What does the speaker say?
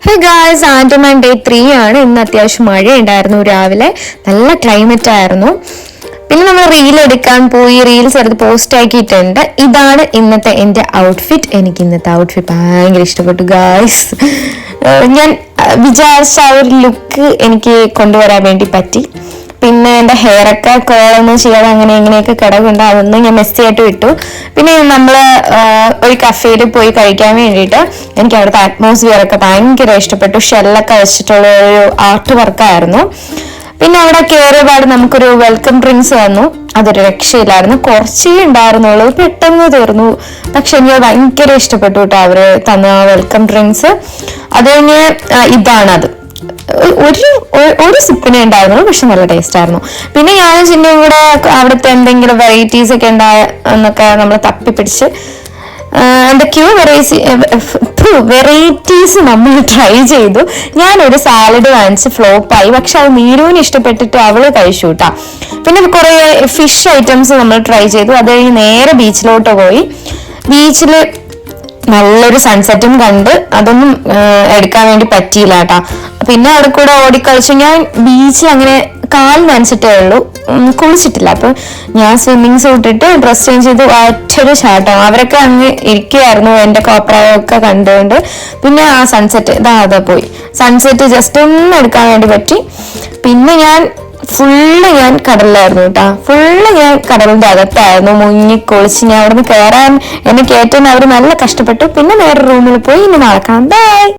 Hey guys, Andaman day 3 ആണ്. ഇന്ന് അത്യാവശ്യം മഴയുണ്ടായിരുന്നു, രാവിലെ നല്ല ക്ലൈമറ്റ് ആയിരുന്നു. പിന്നെ നമ്മൾ റീൽ എടുക്കാൻ പോയി, റീൽസ് എടുത്ത് പോസ്റ്റ് ആക്കിയിട്ടുണ്ട്. ഇതാണ് ഇന്നത്തെ എൻ്റെ ഔട്ട്ഫിറ്റ്. എനിക്ക് ഇന്നത്തെ ഔട്ട്ഫിറ്റ് ഭയങ്കര ഇഷ്ടപ്പെട്ടു ഗായ്സ്. ഞാൻ വിചാരിച്ച ആ ഒരു ലുക്ക് എനിക്ക് കൊണ്ടുവരാൻ വേണ്ടി പറ്റി. പിന്നെ എൻ്റെ ഹെയറൊക്കെ കേളൊന്നും ചെയ്യാതെ അങ്ങനെ ഇങ്ങനെയൊക്കെ കിടക്കുന്നുണ്ട്, അതൊന്നും ഞാൻ മെസ്സിയായിട്ട് വിട്ടു. പിന്നെ നമ്മൾ ഒരു കഫേയിൽ പോയി കഴിക്കാൻ വേണ്ടിയിട്ട് എനിക്ക് അവിടുത്തെ അറ്റ്മോസ്ഫിയർ ഒക്കെ ഭയങ്കര ഇഷ്ടപ്പെട്ടു. ഷെല്ലൊക്കെ വെച്ചിട്ടുള്ള ഒരു ആർട്ട് വർക്കായിരുന്നു. പിന്നെ അവിടെ കയറിയപാട് നമുക്കൊരു വെൽക്കം ഡ്രിങ്ക്സ് തന്നു. അതൊരു രക്ഷയില്ലായിരുന്നു, കുറച്ചേ ഉണ്ടായിരുന്നുള്ളൂ, പെട്ടെന്ന് തീർന്നു. പക്ഷെ എനിക്ക് ഭയങ്കര ഇഷ്ടപ്പെട്ടു കേട്ടോ അവര് തന്ന വെൽക്കം ഡ്രിങ്ക്സ്. അത് കഴിഞ്ഞ് ഇതാണത്, ഒരു സിപ്പിനെ ഉണ്ടായിരുന്നു, പക്ഷെ നല്ല ടേസ്റ്റ് ആയിരുന്നു. പിന്നെ ഞാനും ചിന്നയും കൂടെ അവിടുത്തെ എന്തെങ്കിലും വെറൈറ്റീസ് ഒക്കെ ഉണ്ടായ എന്നൊക്കെ നമ്മൾ തപ്പിപ്പിടിച്ച് എന്തൊക്കെയോ വെറൈറ്റീസ് നമ്മൾ ട്രൈ ചെയ്തു. ഞാനൊരു സാലഡ് വാങ്ങിച്ച് ഫ്ലോപ്പായി, പക്ഷെ അത് നീരുവിന് ഇഷ്ടപ്പെട്ടിട്ട് അവള് കഴിച്ചു കേട്ടാ. പിന്നെ കുറെ ഫിഷ് ഐറ്റംസ് നമ്മൾ ട്രൈ ചെയ്തു. അത് കഴിഞ്ഞ് നേരെ ബീച്ചിലോട്ട് പോയി. ബീച്ചിൽ നല്ലൊരു സൺസെറ്റും കണ്ട്. അതൊന്നും എടുക്കാൻ വേണ്ടി പറ്റിയില്ല കേട്ടാ. പിന്നെ അവിടെ കൂടെ ഓടിക്കളിച്ചു. ഞാൻ ബീച്ചിൽ അങ്ങനെ കാൽ നനച്ചിട്ടേ ഉള്ളൂ, കുളിച്ചിട്ടില്ല. അപ്പൊ ഞാൻ സ്വിമ്മിങ് സൂട്ട് ഇട്ട് ഡ്രസ് ചേഞ്ച് ചെയ്ത് ഒറ്റൊരു ചാട്ടം. അവരൊക്കെ അങ്ങ് ഇരിക്കുകയായിരുന്നു എന്റെ കോപ്രായൊക്കെ കണ്ടുകൊണ്ട്. പിന്നെ ആ സൺസെറ്റ് അതാ പോയി. സൺസെറ്റ് ജസ്റ്റ് ഒന്ന് എടുക്കാൻ വേണ്ടി പറ്റി. പിന്നെ ഞാൻ കടലിലായിരുന്നു കേട്ടാ. ഞാൻ കടലിന്റെ അകത്തായിരുന്നു, മുങ്ങിക്കൊളിച്ച്. ഞാൻ അവിടുന്ന് കയറാൻ എന്നെ കയറ്റാൻ അവർ നല്ല കഷ്ടപ്പെട്ടു. പിന്നെ വേറെ റൂമിൽ പോയി. ഇനി നടക്കാം. ബൈ.